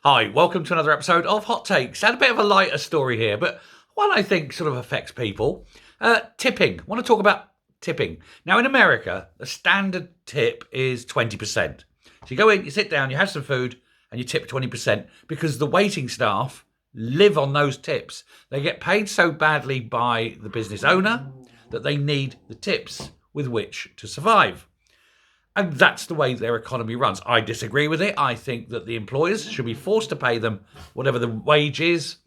Hi, welcome to another episode of Hot Takes. Had a bit of a lighter story here, but one I think sort of affects people. Tipping. I want to talk about tipping. Now, in America, the standard tip is 20%. So you go in, you sit down, you have some food, and you tip 20% because the waiting staff live on those tips. They get paid so badly by the business owner that they need the tips with which to survive. And that's the way their economy runs. I disagree with it. I think that the employers should be forced to pay them whatever the wage is,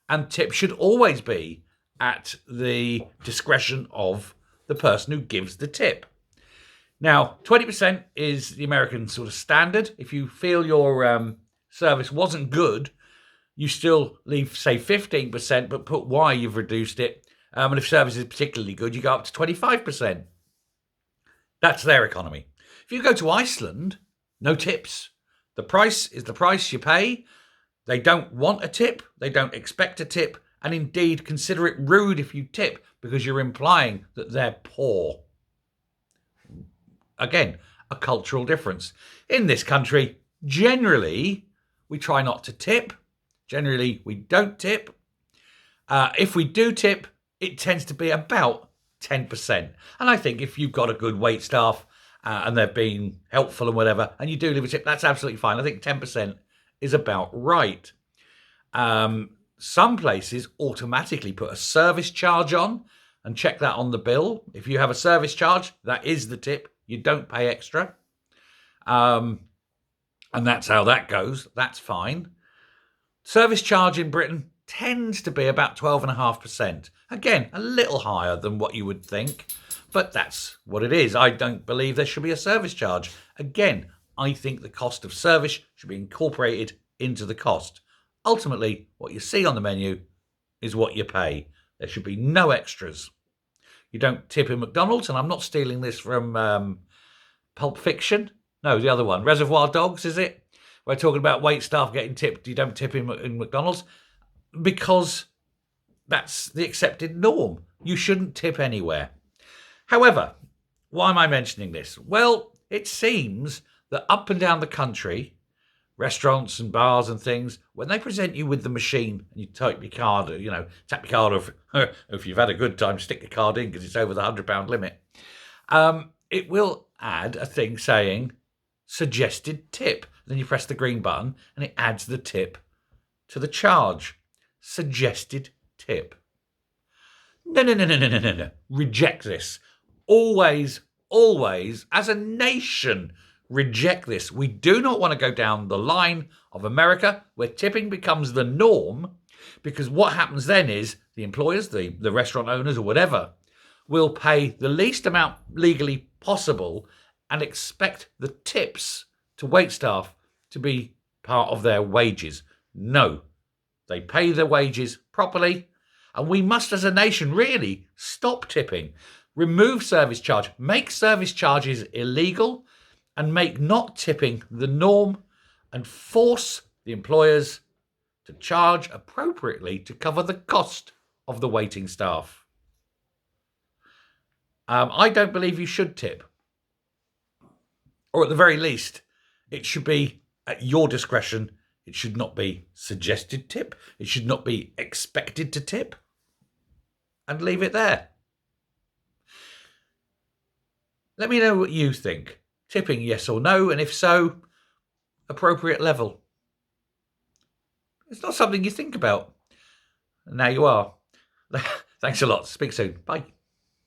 and tips should always be at the discretion of the person who gives the tip. Now, 20% is the American sort of standard. If you feel your service wasn't good, you still leave, say, 15%, but put why you've reduced it. And if service is particularly good, you go up to 25%. That's their economy. If you go to Iceland, no tips. The price is the price you pay. They don't want a tip. They don't expect a tip. And indeed, consider it rude if you tip because you're implying that they're poor. Again, a cultural difference. In this country, generally, we try not to tip. Generally, we don't tip. If we do tip, it tends to be about 10%. And I think if you've got a good wait staff, and they're being helpful and whatever, and you do leave a tip, that's absolutely fine. I think 10% is about right. Some places automatically put a service charge on and check that on the bill. If you have a service charge, that is the tip. You don't pay extra. And that's how that goes. That's fine. Service charge in Britain tends to be about 12.5%. Again, a little higher than what you would think. But that's what it is. I don't believe there should be a service charge. Again, I think the cost of service should be incorporated into the cost. Ultimately, what you see on the menu is what you pay. There should be no extras. You don't tip in McDonald's, and I'm not stealing this from Pulp Fiction. No, the other one. Reservoir Dogs, is it? We're talking about wait staff getting tipped. You don't tip in McDonald's because that's the accepted norm. You shouldn't tip anywhere. However, why am I mentioning this? Well, it seems that up and down the country, restaurants and bars and things, when they present you with the machine and you type your card, tap your card off, if you've had a good time, stick the card in because it's over the £100 limit, it will add a thing saying suggested tip. Then you press the green button and it adds the tip to the charge. Suggested tip. No. Reject this. Always, as a nation, reject this. We do not want to go down the line of America where tipping becomes the norm, because what happens then is the employers, the restaurant owners or whatever, will pay the least amount legally possible and expect the tips to wait staff to be part of their wages. No, they pay their wages properly, and we must as a nation really stop tipping. Remove service charge, make service charges illegal, and make not tipping the norm, and force the employers to charge appropriately to cover the cost of the waiting staff. I don't believe you should tip. Or at the very least, it should be at your discretion. It should not be suggested tip. It should not be expected to tip. And leave it there. Let me know what you think. Tipping, yes or no, and if so, appropriate level. It's not something you think about. And now you are. Thanks a lot. Speak soon. Bye.